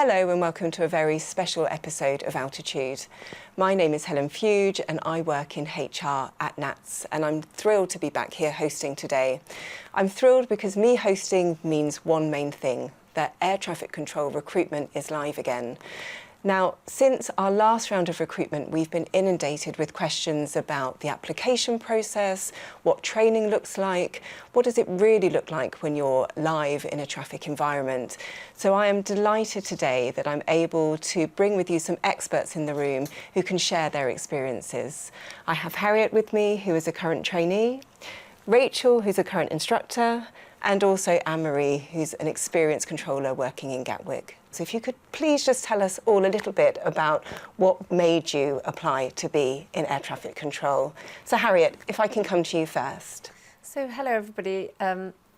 Hello and welcome to a very special episode of Altitude. My name is Helen Fuge and I work in HR at NATS, and I'm thrilled to be back here hosting today. I'm thrilled because me hosting means one main thing, that air traffic control recruitment is live again. Now, since our last round of recruitment, we've been inundated with questions about the application process, what training looks like, what does it really look like when you're live in a traffic environment. So I am delighted today that I'm able to bring with you some experts in the room who can share their experiences. I have Harriet with me, who is a current trainee, Rachel, who's a current instructor, and also Anne-Marie, who's an experienced controller working in Gatwick. So if you could please just tell us all a little bit about what made you apply to be in air traffic control. So Harriet, if I can come to you first. So hello everybody,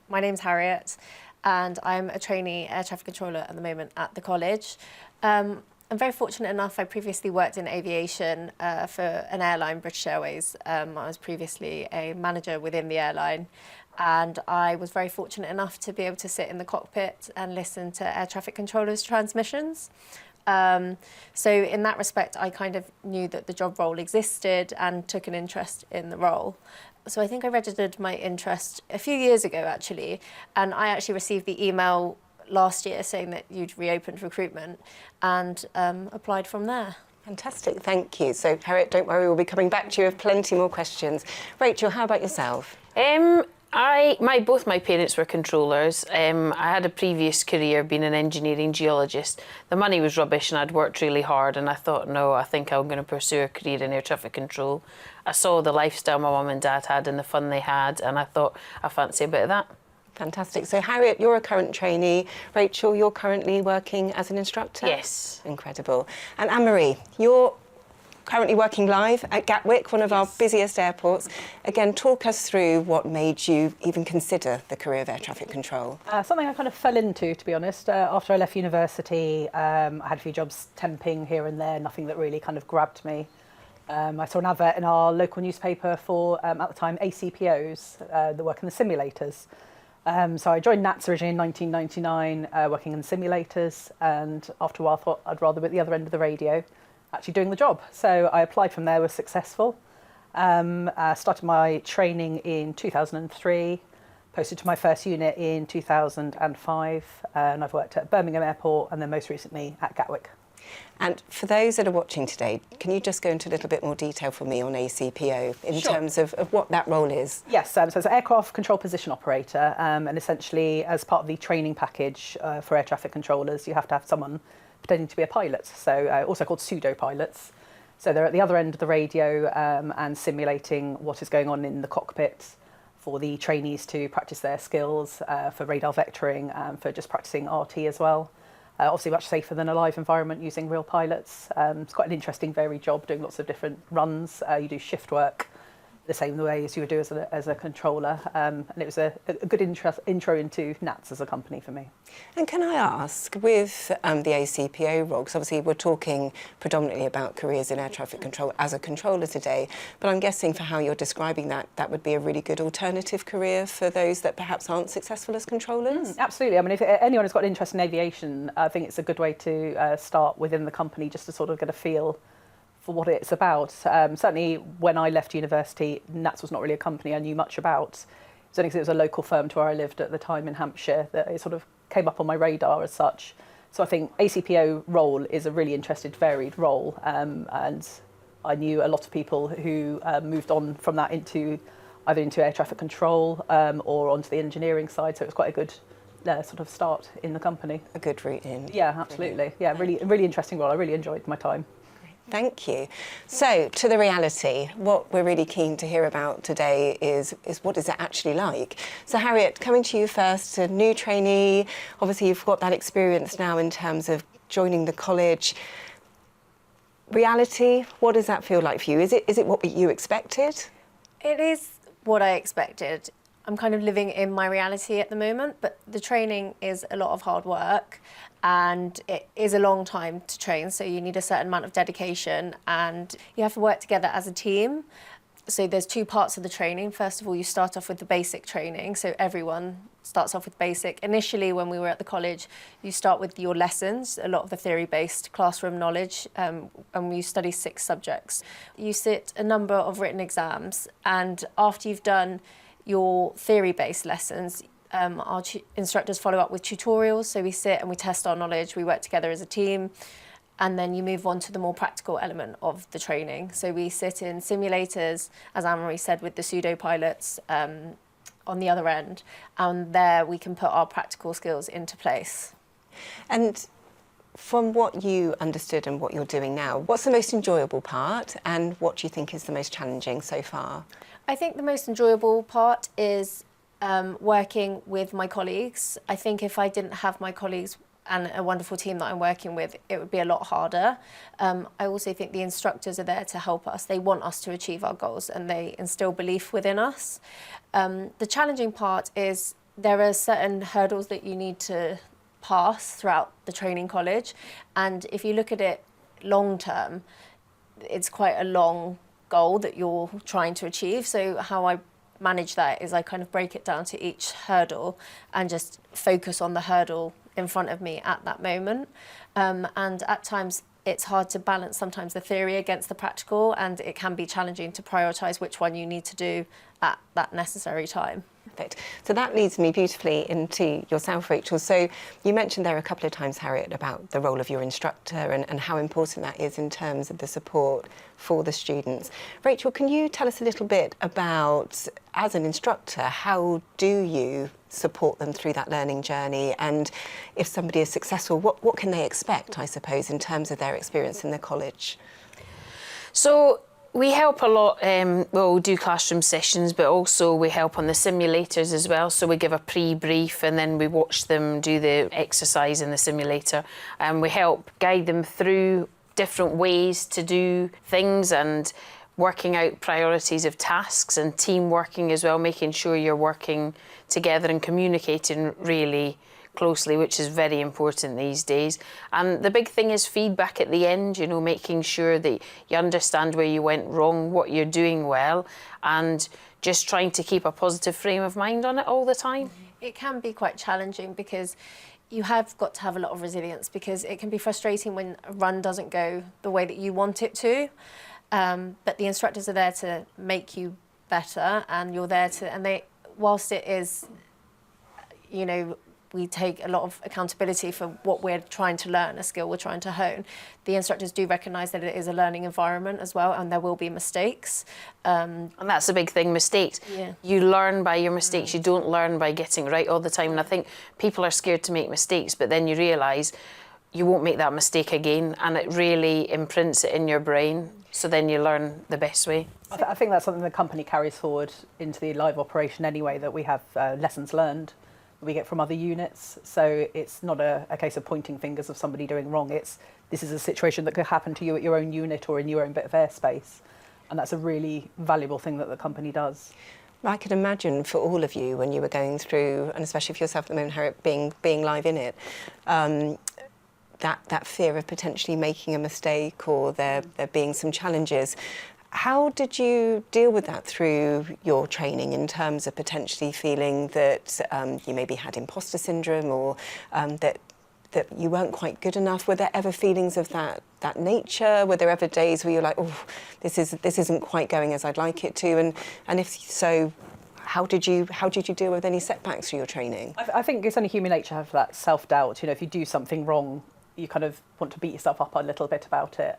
my name's Harriet and I'm a trainee air traffic controller at the moment at the college. I'm very fortunate enough, I previously worked in aviation for an airline, British Airways. I was previously a manager within the airline, and I was very fortunate enough to be able to sit in the cockpit and listen to air traffic controllers' transmissions. So in that respect, I kind of knew that the job role existed and took an interest in the role. So I think I registered my interest a few years ago actually, and I actually received the email last year saying that you'd reopened recruitment and applied from there. Fantastic, thank you. So Harriet, don't worry, we'll be coming back to you with plenty more questions. Rachel, how about yourself? Both my parents were controllers. I had a previous career being an engineering geologist. The money was rubbish and I'd worked really hard, and I thought, no, I think I'm going to pursue a career in air traffic control. I saw the lifestyle my mum and dad had and the fun they had, and I thought, I fancy a bit of that. Fantastic. So Harriet, you're a current trainee. Rachel, you're currently working as an instructor? Yes. Incredible. And Anne-Marie, you're currently working live at Gatwick, one of our busiest airports. Again, talk us through what made you even consider the career of air traffic control. Something I kind of fell into, to be honest. After I left university, I had a few jobs temping here and there, nothing that really kind of grabbed me. I saw an advert in our local newspaper for, at the time, ACPOs, that work in the simulators. So I joined NATS originally in 1999, working in simulators, and after a while I thought I'd rather be at the other end of the radio, actually doing the job. So I applied from there, was successful. Started my training in 2003, posted to my first unit in 2005, and I've worked at Birmingham Airport and then most recently at Gatwick. And for those that are watching today, can you just go into a little bit more detail for me on ACPO in terms of what that role is? Yes, so it's an aircraft control position operator, and essentially as part of the training package for air traffic controllers, you have to have someone pretending to be a pilot, so also called pseudo-pilots. So they're at the other end of the radio and simulating what is going on in the cockpit for the trainees to practice their skills, for radar vectoring, and for just practicing RT as well. Obviously much safer than a live environment using real pilots. It's quite an interesting, varied job, doing lots of different runs. You do shift work the same way as you would do as a controller, and it was a good intro into NATS as a company for me. And can I ask, with the ACPO role, because obviously we're talking predominantly about careers in air traffic control as a controller today, but I'm guessing for how you're describing that, that would be a really good alternative career for those that perhaps aren't successful as controllers? Absolutely. I mean, if anyone has got an interest in aviation, I think it's a good way to start within the company just to sort of get a feel for what it's about. Certainly when I left university, NATS was not really a company I knew much about. It was only because it was a local firm to where I lived at the time in Hampshire that it sort of came up on my radar as such. So I think ACPO role is a really interesting, varied role, and I knew a lot of people who moved on from that either into air traffic control or onto the engineering side, so it was quite a good sort of start in the company. A good route in. Yeah, absolutely. Yeah, really interesting role. I really enjoyed my time. Thank you. So, to the reality, what we're really keen to hear about today is what is it actually like? So Harriet, coming to you first, a new trainee, obviously you've got that experience now in terms of joining the college. Reality, what does that feel like for you? Is it what you expected? It is what I expected. I'm kind of living in my reality at the moment, but the training is a lot of hard work and it is a long time to train, so you need a certain amount of dedication and you have to work together as a team. So there's two parts of the training. First of all, you start off with the basic training, so everyone starts off with basic. Initially, when we were at the college, you start with your lessons, a lot of the theory-based classroom knowledge, and you study 6 subjects. You sit a number of written exams, and after you've done your theory-based lessons, our instructors follow up with tutorials. So we sit and we test our knowledge, we work together as a team, and then you move on to the more practical element of the training. So we sit in simulators, as Anne-Marie said, with the pseudo pilots on the other end, and there we can put our practical skills into place. And from what you understood and what you're doing now, what's the most enjoyable part and what do you think is the most challenging so far? I think the most enjoyable part is working with my colleagues. I think if I didn't have my colleagues and a wonderful team that I'm working with, it would be a lot harder. I also think the instructors are there to help us. They want us to achieve our goals and they instill belief within us. The challenging part is there are certain hurdles that you need to pass throughout the training college. And if you look at it long term, it's quite a long goal that you're trying to achieve. So how I manage that is I kind of break it down to each hurdle and just focus on the hurdle in front of me at that moment. And at times it's hard to balance sometimes the theory against the practical, and it can be challenging to prioritise which one you need to do at that necessary time. Perfect. So that leads me beautifully into yourself, Rachel. So you mentioned there a couple of times, Harriet, about the role of your instructor and how important that is in terms of the support for the students. Rachel, can you tell us a little bit about, as an instructor, how do you support them through that learning journey? And if somebody is successful, what can they expect, I suppose, in terms of their experience in the college? So we help a lot, we do classroom sessions, but also we help on the simulators as well. So we give a pre-brief and then we watch them do the exercise in the simulator. And we help guide them through different ways to do things and working out priorities of tasks and team working as well, making sure you're working together and communicating really closely, which is very important these days. And the big thing is feedback at the end, you know, making sure that you understand where you went wrong, what you're doing well, and just trying to keep a positive frame of mind on it all the time. It can be quite challenging because you have got to have a lot of resilience, because it can be frustrating when a run doesn't go the way that you want it to. But the instructors are there to make you better, and you're there to, and they, whilst it is, you know, we take a lot of accountability for what we're trying to learn, a skill we're trying to hone. The instructors do recognise that it is a learning environment as well, and there will be mistakes. And that's the big thing, mistakes. Yeah. You learn by your mistakes, you don't learn by getting it right all the time. And I think people are scared to make mistakes, but then you realise you won't make that mistake again, and it really imprints it in your brain. So then you learn the best way. I think that's something the company carries forward into the live operation anyway, that we have lessons learned that we get from other units. So it's not a case of pointing fingers of somebody doing wrong. It's, this is a situation that could happen to you at your own unit or in your own bit of airspace. And that's a really valuable thing that the company does. I could imagine for all of you when you were going through, and especially for yourself at the moment, Harriet, being live in it, that fear of potentially making a mistake or there being some challenges. How did you deal with that through your training in terms of potentially feeling that you maybe had imposter syndrome or that you weren't quite good enough? Were there ever feelings of that nature? Were there ever days where you're like, oh, this isn't quite going as I'd like it to? And if so, how did you deal with any setbacks through your training? I think it's only human nature to have that self-doubt. You know, if you do something wrong, you kind of want to beat yourself up a little bit about it.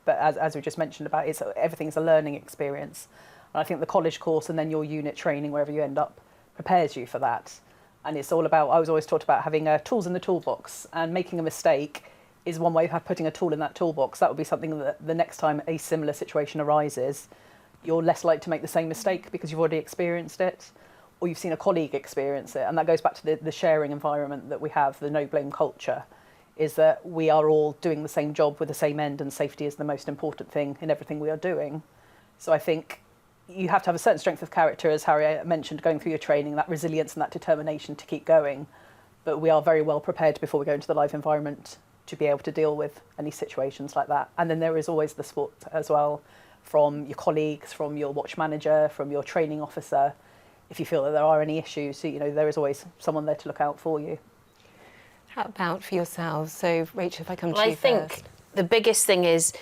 But as we just mentioned about it, everything's a learning experience. And I think the college course and then your unit training, wherever you end up, prepares you for that. And it's all about, I was always taught about having tools in the toolbox, and making a mistake is one way of putting a tool in that toolbox. That would be something that the next time a similar situation arises, you're less likely to make the same mistake because you've already experienced it, or you've seen a colleague experience it. And that goes back to the sharing environment that we have, the no blame culture, is that we are all doing the same job with the same end, and safety is the most important thing in everything we are doing. So I think you have to have a certain strength of character, as Harriet mentioned, going through your training, that resilience and that determination to keep going. But we are very well prepared before we go into the live environment to be able to deal with any situations like that. And then there is always the support as well from your colleagues, from your watch manager, from your training officer. if you feel that there are any issues, you know, there is always someone there to look out for you. How about for yourselves? So, Rachel, if I come to Well, you I think first. the biggest thing is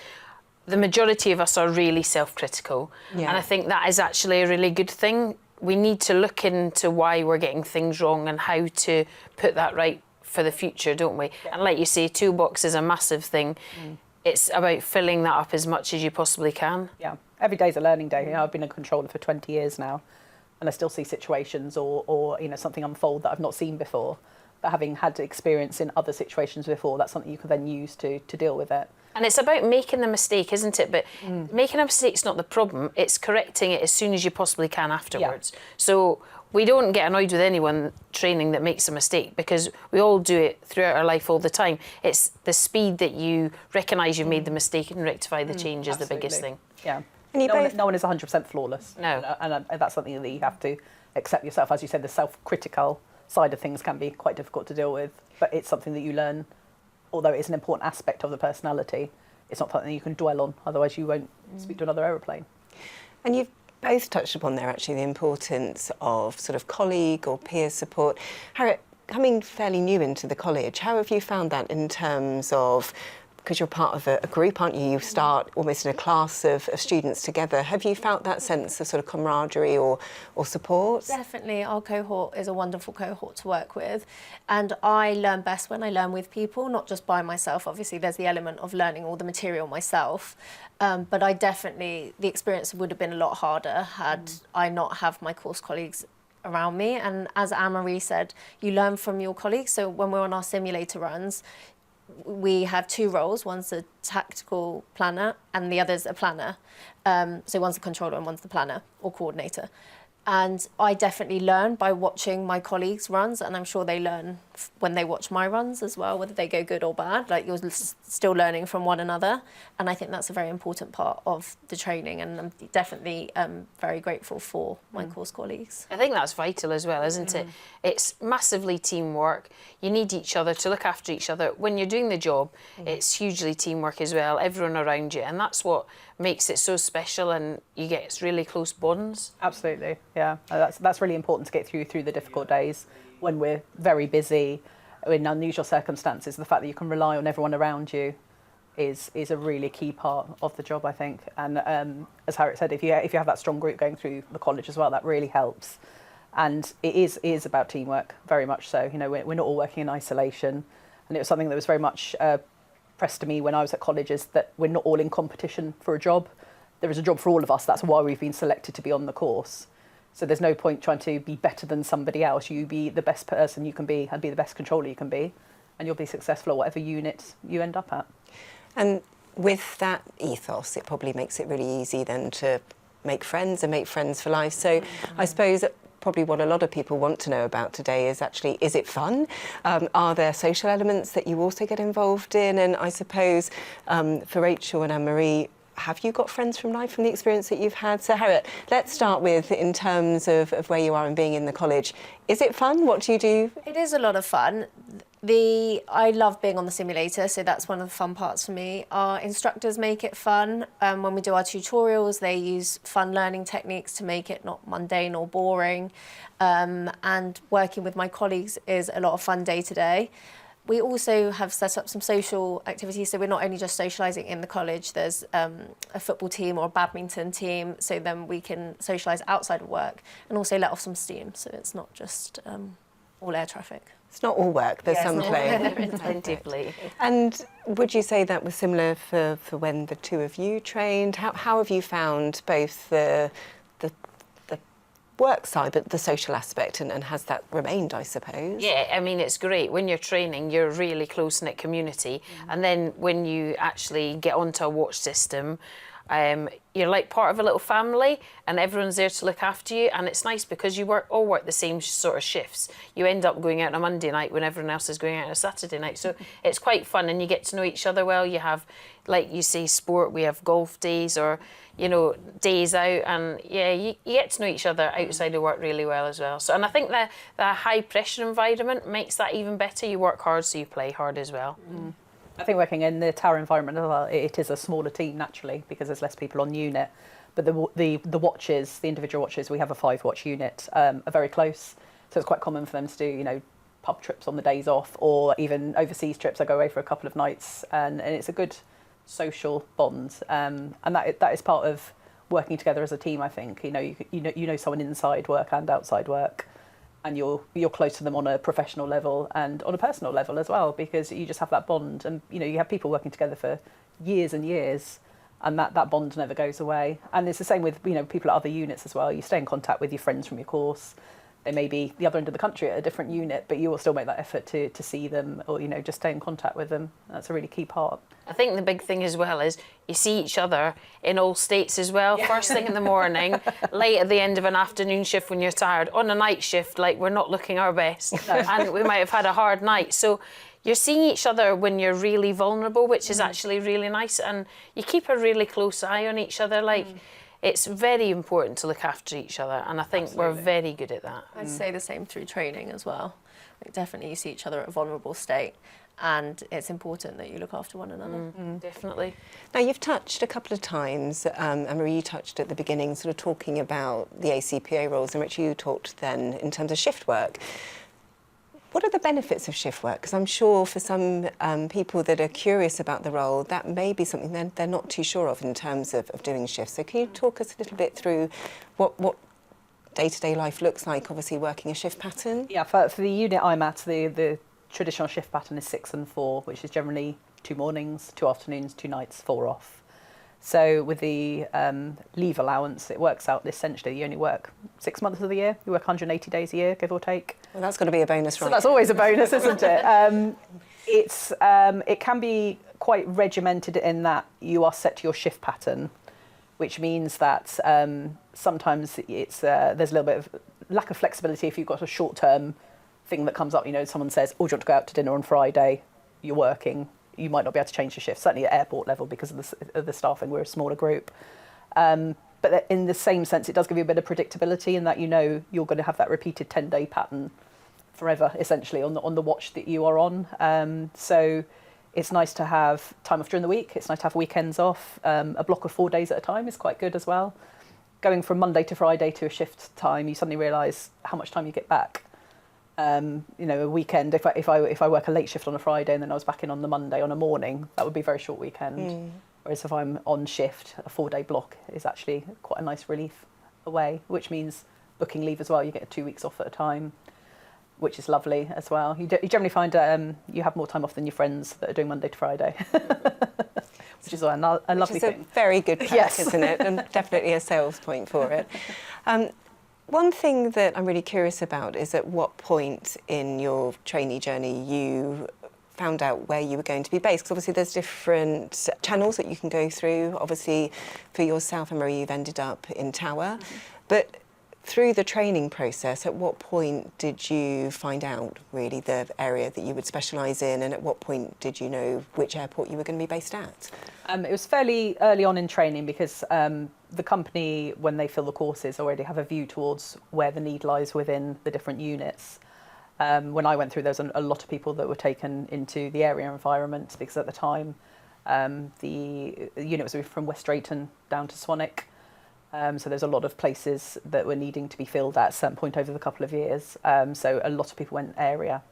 the majority of us are really self-critical. Yeah. And I think that is actually a really good thing. We need to look into why we're getting things wrong and how to put that right for the future, don't we? Yeah. And like you say, toolbox is a massive thing. It's about filling that up as much as you possibly can. Yeah, every day's a learning day. You know, I've been a controller for 20 years now, and I still see situations or you know, something unfold that I've not seen before. But having had experience in other situations before, that's something you can then use to deal with it. And it's about making the mistake, isn't it? But making a mistake's not the problem. It's correcting it as soon as you possibly can afterwards. Yeah. So we don't get annoyed with anyone training that makes a mistake, because we all do it throughout our life all the time. It's the speed that you recognise you've made the mistake and rectify the change is the biggest thing. Yeah. And no one is 100% flawless. No. And that's something that you have to accept yourself. As you said, the self-critical side of things can be quite difficult to deal with, but it's something that you learn. Although it's an important aspect of the personality, it's not something you can dwell on, otherwise you won't speak to another aeroplane. And you've both touched upon there actually the importance of sort of colleague or peer support. Harriet, coming fairly new into the college, how have you found that in terms of, because you're part of a group, aren't you? You start almost in a class of students together. Have you felt that sense of sort of camaraderie or support? Definitely, our cohort is a wonderful cohort to work with, and I learn best when I learn with people, not just by myself. Obviously, there's the element of learning all the material myself, but the experience would have been a lot harder had I not have my course colleagues around me. And as Anne-Marie said, you learn from your colleagues. So when we're on our simulator runs, we have two roles. One's a tactical planner and the other's a planner. So one's a controller and one's the planner or coordinator. And I definitely learn by watching my colleagues' runs, and I'm sure they learn when they watch my runs as well, whether they go good or bad. Like, you're still learning from one another, and I think that's a very important part of the training, and I'm definitely very grateful for my course colleagues. I think that's vital as well, isn't it? It's massively teamwork. You need each other to look after each other. When you're doing the job, it's hugely teamwork as well, everyone around you, and that's what makes it so special, and you get really close bonds. Absolutely, yeah. That's really important to get through the difficult days when we're very busy, in unusual circumstances. The fact that you can rely on everyone around you is a really key part of the job, I think. And as Harriet said, if you have that strong group going through the college as well, that really helps. And it is about teamwork, very much so. You know, we're not all working in isolation, and it was something that was very much pressed to me when I was at college, is that we're not all in competition for a job. There is a job for all of us. That's why we've been selected to be on the course. So there's no point trying to be better than somebody else. You be the best person you can be and be the best controller you can be, and you'll be successful at whatever unit you end up at. And with that ethos, it probably makes it really easy then to make friends and make friends for life. So I suppose probably what a lot of people want to know about today is actually, is it fun? Are there social elements that you also get involved in? And I suppose for Rachel and Anne-Marie, have you got friends from life from the experience that you've had? So Harriet, let's start with, in terms of where you are and being in the college. Is it fun? What do you do? It is a lot of fun. I love being on the simulator, so that's one of the fun parts for me. Our instructors make it fun. When we do our tutorials, they use fun learning techniques to make it not mundane or boring. And working with my colleagues is a lot of fun day to day. We also have set up some social activities, so we're not only just socialising in the college. There's a football team or a badminton team, so then we can socialise outside of work and also let off some steam, so it's not just all air traffic. It's not all work, there's some play. Plenty of play. And would you say that was similar for when the two of you trained? How have you found both the work side but the social aspect, and has that remained, I suppose? Yeah, I mean, it's great. When you're training, you're a really close-knit community, and then when you actually get onto a watch system, you're like part of a little family, and everyone's there to look after you, and it's nice because you all work the same sort of shifts. You end up going out on a Monday night when everyone else is going out on a Saturday night, so it's quite fun, and you get to know each other well. You have, like you say, sport. We have golf days, or days out, and yeah, you get to know each other outside of work really well as well. So, and I think the high pressure environment makes that even better. You work hard, so you play hard as well. I think working in the tower environment as well, it is a smaller team naturally because there's less people on unit. But the watches, the individual watches, we have a 5-watch unit, are very close. So it's quite common for them to do, you know, pub trips on the days off, or even overseas trips. I go away for a couple of nights, and it's a good social bond. And that is part of working together as a team. I think you know someone inside work and outside work, and you're close to them on a professional level and on a personal level as well, because you just have that bond. And you have people working together for years and years, and that bond never goes away. And it's the same with people at other units as well. You stay in contact with your friends from your course. They may be the other end of the country at a different unit, but you will still make that effort to see them, or just stay in contact with them. That's a really key part. I think the big thing as well is you see each other in all states as well. Yeah. First thing in the morning, late at the end of an afternoon shift when you're tired, on a night shift, like we're not looking our best, no. And we might have had a hard night. So you're seeing each other when you're really vulnerable, which is actually really nice, and you keep a really close eye on each other. It's very important to look after each other, and I think we're very good at that. I'd say the same through training as well. Definitely you see each other at a vulnerable state, and it's important that you look after one another. Definitely. Now, you've touched a couple of times, Anne-Marie, you touched at the beginning, sort of talking about the ACPO roles, in which you talked then in terms of shift work. What are the benefits of shift work? Because I'm sure for some people that are curious about the role, that may be something they're not too sure of in terms of doing shifts. So can you talk us a little bit through what day-to-day life looks like, obviously working a shift pattern? Yeah, for the unit I'm at, the traditional shift pattern is 6 and 4, which is generally 2 mornings, 2 afternoons, 2 nights, 4 off. So with the leave allowance, it works out essentially you only work 6 months of the year. You work 180 days a year, give or take. Well, that's got to be a bonus, right? So that's always a bonus, isn't it? It can be quite regimented in that you are set to your shift pattern, which means that sometimes there's a little bit of lack of flexibility if you've got a short-term thing that comes up. Someone says, "Oh, do you want to go out to dinner on Friday?" You're working. You might not be able to change the shift, certainly at airport level because of the staffing. We're a smaller group. But in the same sense, it does give you a bit of predictability in that you're going to have that repeated 10-day pattern forever, essentially, on the watch that you are on. So it's nice to have time off during the week. It's nice to have weekends off. A block of 4 days at a time is quite good as well. Going from Monday to Friday to a shift time, you suddenly realise how much time you get back. A weekend, if I work a late shift on a Friday and then I was back in on the Monday on a morning, that would be a very short weekend. Whereas if I'm on shift, a 4-day block is actually quite a nice relief away, which means booking leave as well. You get 2 weeks off at a time, which is lovely as well. You generally find you have more time off than your friends that are doing Monday to Friday, which is a lovely thing. It's a very good perk, yes. Isn't it? And definitely a sales point for it. One thing that I'm really curious about is at what point in your trainee journey you found out where you were going to be based, because obviously there's different channels that you can go through. Obviously for yourself, Anne-Marie, you've ended up in Tower, but through the training process, at what point did you find out really the area that you would specialise in, and at what point did you know which airport you were going to be based at? It was fairly early on in training because the company, when they fill the courses, already have a view towards where the need lies within the different units. When I went through, there was a lot of people that were taken into the area environment because at the time the unit was moved from West Drayton down to Swanwick. So there's a lot of places that were needing to be filled at a certain point over the couple of years. So a lot of people went area.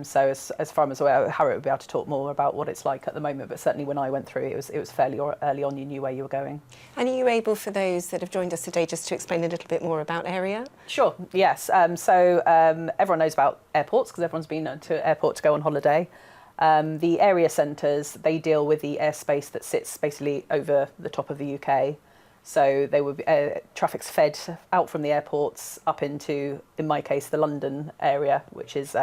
So as far as I'm aware, Harriet would be able to talk more about what it's like at the moment, but certainly when I went through, it was fairly early on, you knew where you were going. And are you able, for those that have joined us today, just to explain a little bit more about area? Sure, yes. So everyone knows about airports because everyone's been to an airport to go on holiday. The area centres, they deal with the airspace that sits basically over the top of the UK. So they would traffic's fed out from the airports up into, in my case, the London area, which is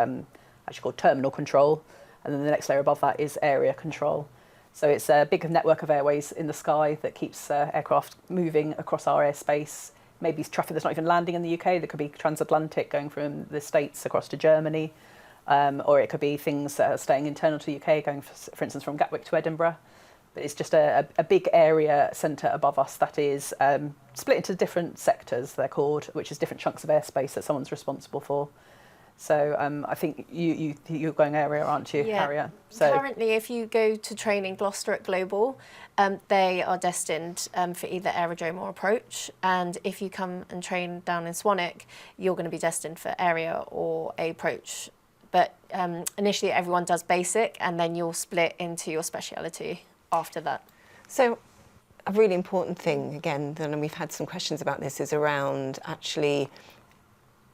actually called terminal control, and then the next layer above that is area control. So it's a big network of airways in the sky that keeps aircraft moving across our airspace. Maybe it's traffic that's not even landing in the UK. There could be transatlantic going from the States across to Germany, or it could be things that are staying internal to the UK, going, for instance, from Gatwick to Edinburgh. But it's just a big area centre above us that is split into different sectors, they're called, which is different chunks of airspace that someone's responsible for. So I think you're going area, aren't you, Yeah. Harriet? So Currently, if you go to train in Gloucester at Global, they are destined for either aerodrome or approach. And if you come and train down in Swanwick, you're going to be destined for area or approach. But initially, everyone does basic, and then you'll split into your speciality after that. So a really important thing, again, and we've had some questions about this, is around actually,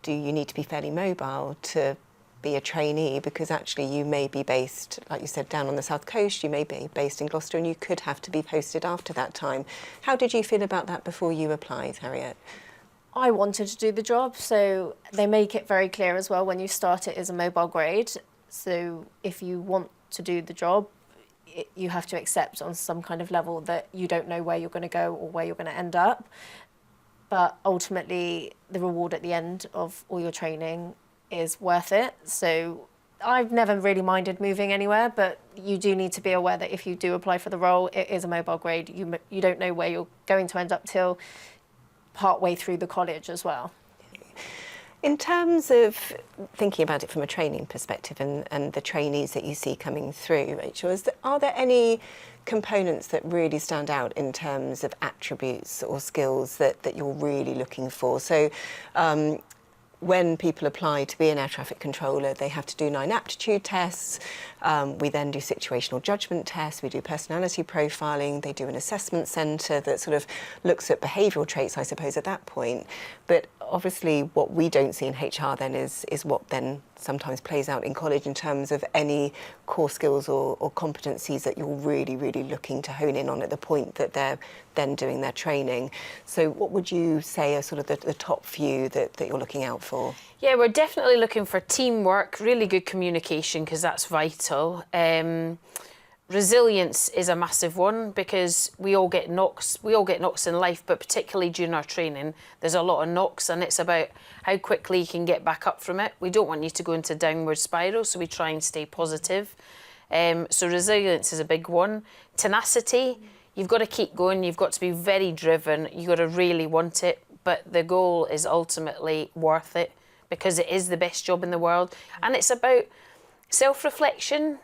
do you need to be fairly mobile to be a trainee? Because actually you may be based, like you said, down on the south coast, you may be based in Gloucester, and you could have to be posted after that time. How did you feel about that before you applied, Harriet? I wanted to do the job, so they make it very clear as well when you start it as a mobile grade. So if you want to do the job, you have to accept on some kind of level that you don't know where you're going to go or where you're going to end up. But ultimately, the reward at the end of all your training is worth it. So I've never really minded moving anywhere, but you do need to be aware that if you do apply for the role, it is a mobile grade. You don't know where you're going to end up till partway through the college as well. In terms of thinking about it from a training perspective and the trainees that you see coming through, Rachel, are there any components that really stand out in terms of attributes or skills that you're really looking for? So when people apply to be an air traffic controller, they have to do 9 aptitude tests. We then do situational judgment tests. We do personality profiling. They do an assessment centre that sort of looks at behavioural traits, I suppose, at that point. But obviously what we don't see in HR then is what then sometimes plays out in college in terms of any core skills or competencies that you're really, really looking to hone in on at the point that they're then doing their training. So what would you say are sort of the top few that you're looking out for? Yeah, we're definitely looking for teamwork, really good communication, because that's vital. Resilience is a massive one, because we all get knocks in life, but particularly during our training, there's a lot of knocks, and it's about how quickly you can get back up from it. We don't want you to go into a downward spiral, so we try and stay positive. So resilience is a big one. Tenacity, you've got to keep going, you've got to be very driven, you've got to really want it, but the goal is ultimately worth it, because it is the best job in the world. And it's about self-reflection.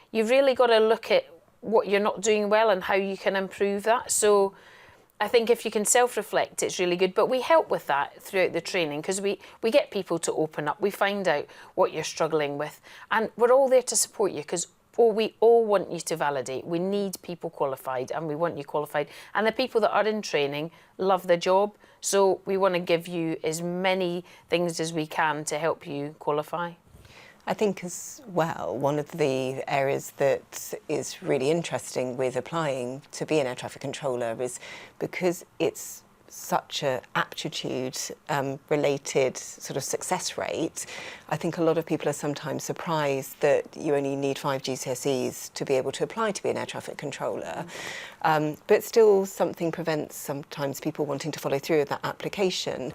You've really got to look at what you're not doing well and how you can improve that. So I think if you can self-reflect, it's really good. But we help with that throughout the training, because we get people to open up. We find out what you're struggling with. And we're all there to support you, because we all want you to validate. We need people qualified, and we want you qualified. And the people that are in training love the job. So we want to give you as many things as we can to help you qualify. I think as well, one of the areas that is really interesting with applying to be an air traffic controller is because it's such a aptitude related sort of success rate. I think a lot of people are sometimes surprised that you only need 5 GCSEs to be able to apply to be an air traffic controller. But still something prevents sometimes people wanting to follow through with that application.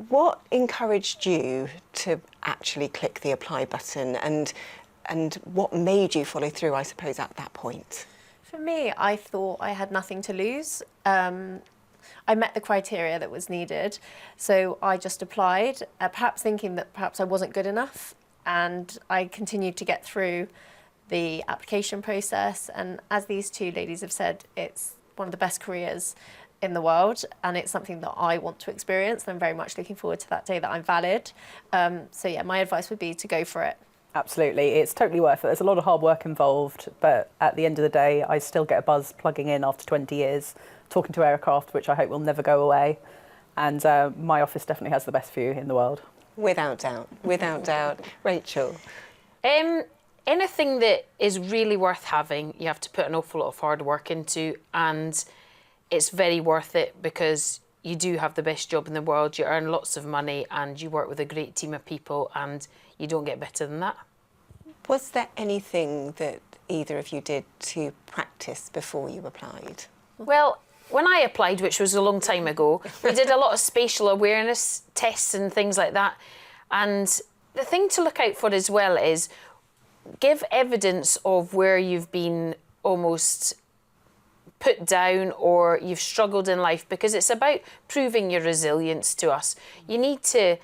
What encouraged you to actually click the apply button, and what made you follow through, I suppose, at that point? For me, I thought I had nothing to lose. I met the criteria that was needed, so I just applied, perhaps thinking that perhaps I wasn't good enough, and I continued to get through the application process. And as these two ladies have said, it's one of the best careers in the world, and it's something that I want to experience. I'm very much looking forward to that day that I'm valid. So yeah, my advice would be to go for it. Absolutely, it's totally worth it. There's a lot of hard work involved, but at the end of the day, I still get a buzz plugging in after 20 years, talking to aircraft, which I hope will never go away. And my office definitely has the best view in the world. Without doubt, without doubt. Rachel? Anything that is really worth having, you have to put an awful lot of hard work into, and it's very worth it, because you do have the best job in the world, you earn lots of money, and you work with a great team of people, and you don't get better than that. Was there anything that either of you did to practice before you applied? Well, when I applied, which was a long time ago, we did a lot of spatial awareness tests and things like that. And the thing to look out for as well is give evidence of where you've been almost put down or you've struggled in life, because it's about proving your resilience to us. You need to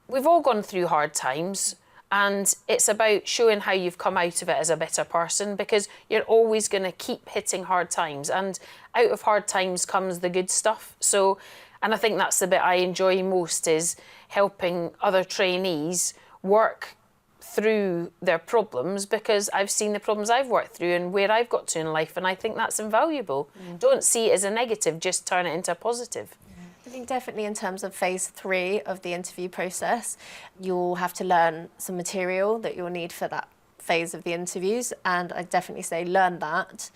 we've all gone through hard times, and it's about showing how you've come out of it as a better person, because you're always going to keep hitting hard times, and out of hard times comes the good stuff. So, and I think that's the bit I enjoy most, is helping other trainees work through their problems, because I've seen the problems I've worked through and where I've got to in life, and I think that's invaluable. Don't see it as a negative, just turn it into a positive. I think definitely in terms of phase 3 of the interview process, you'll have to learn some material that you'll need for that phase of the interviews, and I definitely say learn that.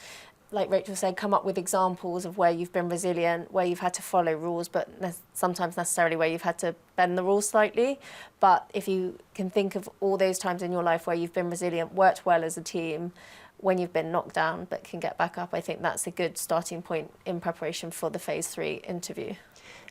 Like Rachel said, come up with examples of where you've been resilient, where you've had to follow rules, but sometimes necessarily where you've had to bend the rules slightly. But if you can think of all those times in your life where you've been resilient, worked well as a team, when you've been knocked down but can get back up, I think that's a good starting point in preparation for the phase 3 interview.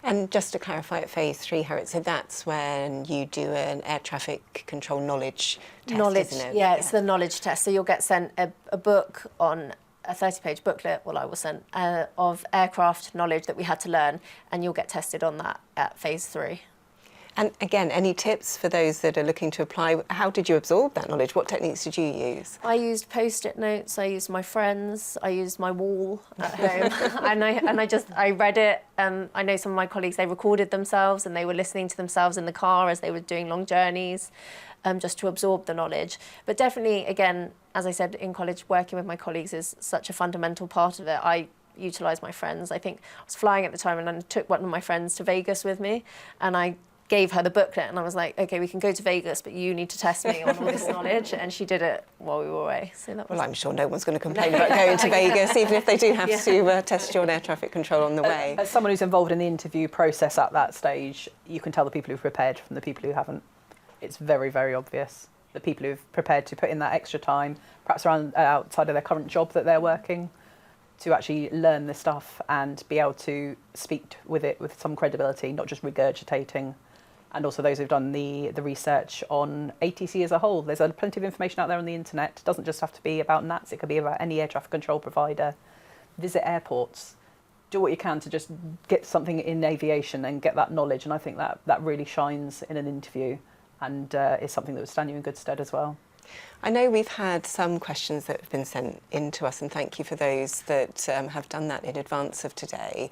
And just to clarify at phase 3, Harriet, so that's when you do an air traffic control knowledge test, isn't it? Yeah, it's the knowledge test. So you'll get sent a book on a 30-page booklet, well, I was sent, of aircraft knowledge that we had to learn, and you'll get tested on that at phase 3. And again, any tips for those that are looking to apply? How did you absorb that knowledge? What techniques did you use? I used Post-it notes, I used my friends, I used my wall at home, I read it. I know some of my colleagues, they recorded themselves and they were listening to themselves in the car as they were doing long journeys, just to absorb the knowledge. But definitely, again, as I said, in college, working with my colleagues is such a fundamental part of it. I utilise my friends. I think I was flying at the time and I took one of my friends to Vegas with me, and I gave her the booklet and I was like, okay, we can go to Vegas, but you need to test me on all this knowledge. And she did it while we were away. So that was... Well, I'm sure no one's going to complain about going to Vegas, even if they do have to test you on air traffic control on the way. As someone who's involved in the interview process at that stage, you can tell the people who've prepared from the people who haven't. It's very, very obvious. The people who've prepared to put in that extra time, perhaps around outside of their current job that they're working, to actually learn this stuff and be able to speak with it with some credibility, not just regurgitating. And also those who've done the research on ATC as a whole. There's plenty of information out there on the internet. It doesn't just have to be about NATS, it could be about any air traffic control provider. Visit airports. Do what you can to just get something in aviation and get that knowledge. And I think that really shines in an interview, and is something that would stand you in good stead as well. I know we've had some questions that have been sent in to us, and thank you for those that have done that in advance of today.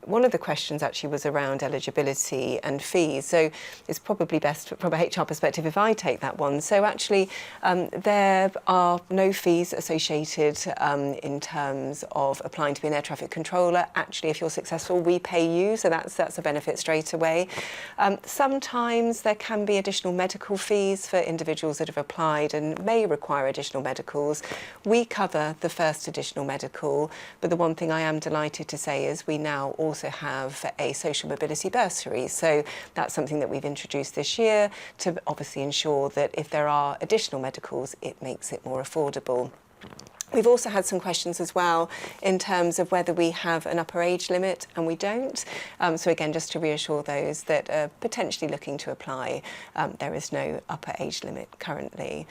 One of the questions actually was around eligibility and fees, so it's probably best from a HR perspective if I take that one. So actually there are no fees associated in terms of applying to be an air traffic controller. Actually, if you're successful, we pay you, so that's a benefit straight away. Sometimes there can be additional medical fees for individuals that have applied and may require additional medicals. We cover the first additional medical, but the one thing I am delighted to say is we now also have a social mobility bursary. So that's something that we've introduced this year to obviously ensure that if there are additional medicals, it makes it more affordable. We've also had some questions as well in terms of whether we have an upper age limit, and we don't. So again, just to reassure those that are potentially looking to apply, there is no upper age limit currently.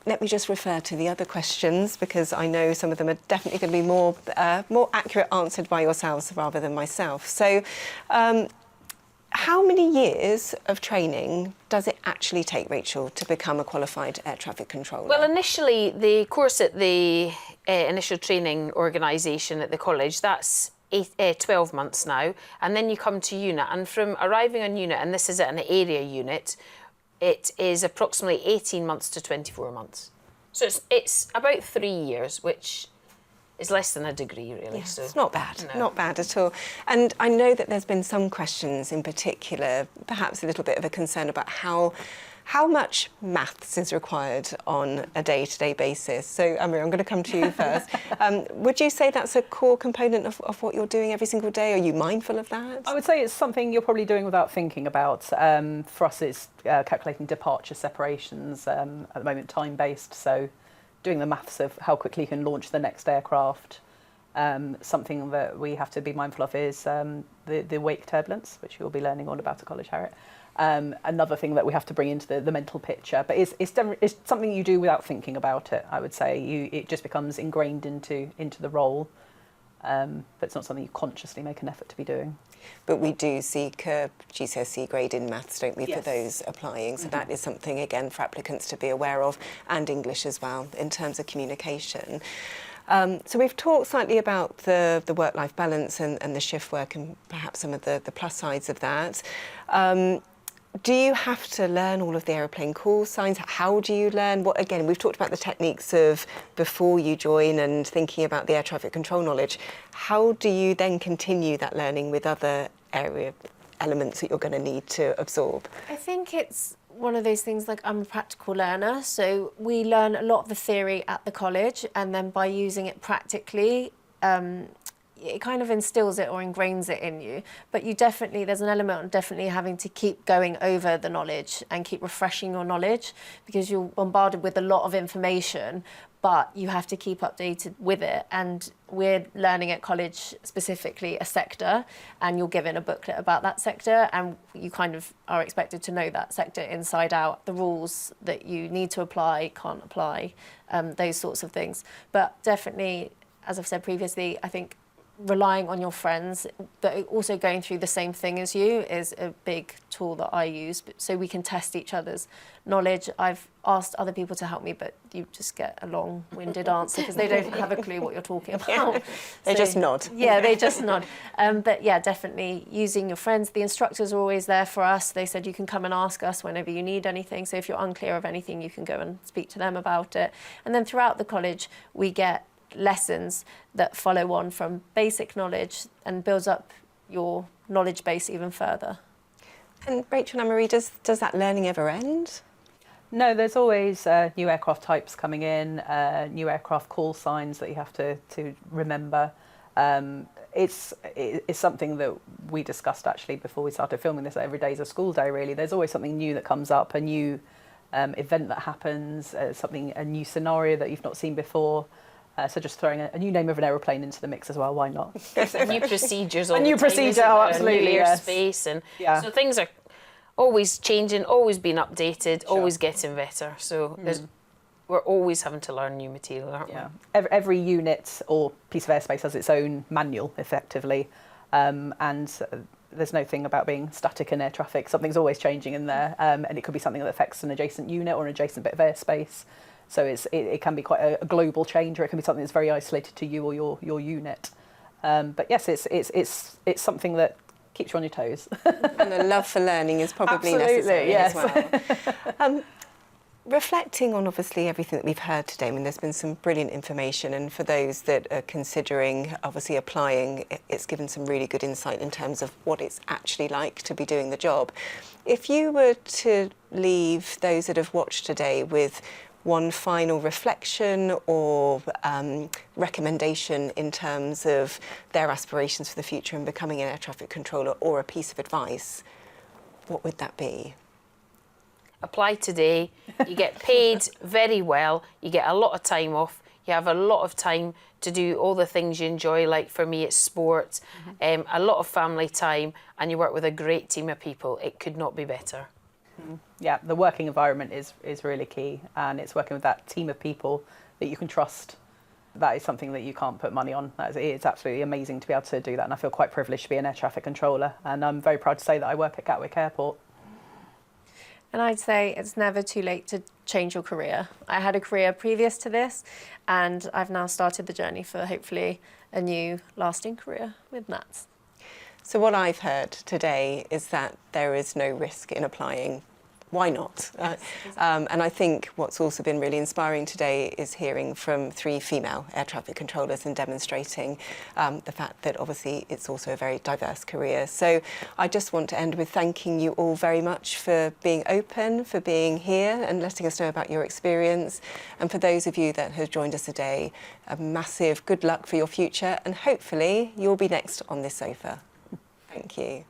Let me just refer to the other questions, because I know some of them are definitely going to be more accurate answered by yourselves rather than myself. So how many years of training does it actually take, Rachel, to become a qualified air traffic controller? Well, initially, the course at the initial training organisation at the college, that's 12 months now, and then you come to unit, and from arriving on unit, and this is at an area unit, it is approximately 18 months to 24 months. So it's about 3 years, which is less than a degree, really. Yes, so it's not bad, no. Not bad at all. And I know that there's been some questions in particular, perhaps a little bit of a concern about how much maths is required on a day-to-day basis. So, Amir, I'm going to come to you first. Would you say that's a core component of what you're doing every single day? Are you mindful of that? I would say it's something you're probably doing without thinking about. For us, it's calculating departure separations, at the moment time-based, so doing the maths of how quickly you can launch the next aircraft. Something that we have to be mindful of is the wake turbulence, which you'll be learning all about at college, Harriet. Another thing that we have to bring into the mental picture, but it's something you do without thinking about it. I would say it just becomes ingrained into the role, but it's not something you consciously make an effort to be doing. But we do seek a GCSE grade in maths, don't we, for Yes. those applying. So that is something, again, for applicants to be aware of, and English as well, in terms of communication. So we've talked slightly about the work-life balance and the shift work and perhaps some of the plus sides of that. Do you have to learn all of the aeroplane call signs? How do you learn? What, again, we've talked about the techniques of before you join and thinking about the air traffic control knowledge. How do you then continue that learning with other area elements that you're going to need to absorb? I think it's one of those things, like, I'm a practical learner, so we learn a lot of the theory at the college, and then by using it practically, it kind of instills it or ingrains it in you. But you definitely, there's an element of definitely having to keep going over the knowledge and keep refreshing your knowledge, because you're bombarded with a lot of information, but you have to keep updated with it. And we're learning at college specifically a sector, and you're given a booklet about that sector, and you kind of are expected to know that sector inside out, the rules that you need to apply, can't apply, those sorts of things. But definitely, as I've said previously, I think relying on your friends that are also going through the same thing as you is a big tool that I use, so we can test each other's knowledge. I've asked other people to help me, but you just get a long-winded answer because they don't have a clue what you're talking about. They just nod. Yeah, they just nod. But yeah, definitely using your friends. The instructors are always there for us. They said you can come and ask us whenever you need anything. So if you're unclear of anything, you can go and speak to them about it. And then throughout the college, we get lessons that follow on from basic knowledge and builds up your knowledge base even further. And Rachel and Marie, does that learning ever end? No, there's always new aircraft types coming in, new aircraft call signs that you have to remember. It's something that we discussed actually before we started filming this. Every day is a school day, really. There's always something new that comes up, a new event that happens, a new scenario that you've not seen before. So just throwing a new name of an aeroplane into the mix as well, why not? New procedures all A new the time, procedure, isn't oh, there? absolutely, New yes. airspace, and Yeah. so things are always changing, always being updated, Sure. always getting better. So we're always having to learn new material, aren't Yeah. Every unit or piece of airspace has its own manual, effectively, and there's no thing about being static in air traffic. Something's always changing in there, and it could be something that affects an adjacent unit or an adjacent bit of airspace. So it can be quite a global change, or it can be something that's very isolated to you or your unit. But yes, it's something that keeps you on your toes. And a love for learning is probably Absolutely, necessary yes. as well. Reflecting on obviously everything that we've heard today, I mean, there's been some brilliant information, and for those that are considering obviously applying, it's given some really good insight in terms of what it's actually like to be doing the job. If you were to leave those that have watched today with one final reflection or recommendation in terms of their aspirations for the future and becoming an air traffic controller, or a piece of advice, what would that be? Apply today. You get paid very well. You get a lot of time off. You have a lot of time to do all the things you enjoy. Like for me, it's sport, a lot of family time, and you work with a great team of people. It could not be better. Yeah, the working environment is really key, and it's working with that team of people that you can trust. That is something that you can't put money on. It's absolutely amazing to be able to do that, and I feel quite privileged to be an air traffic controller, and I'm very proud to say that I work at Gatwick Airport. And I'd say it's never too late to change your career. I had a career previous to this, and I've now started the journey for hopefully a new lasting career with NATS. So what I've heard today is that there is no risk in applying. Why not? And I think what's also been really inspiring today is hearing from 3 female air traffic controllers and demonstrating the fact that obviously it's also a very diverse career. So I just want to end with thanking you all very much for being open, for being here and letting us know about your experience. And for those of you that have joined us today, a massive good luck for your future, and hopefully you'll be next on this sofa. Thank you.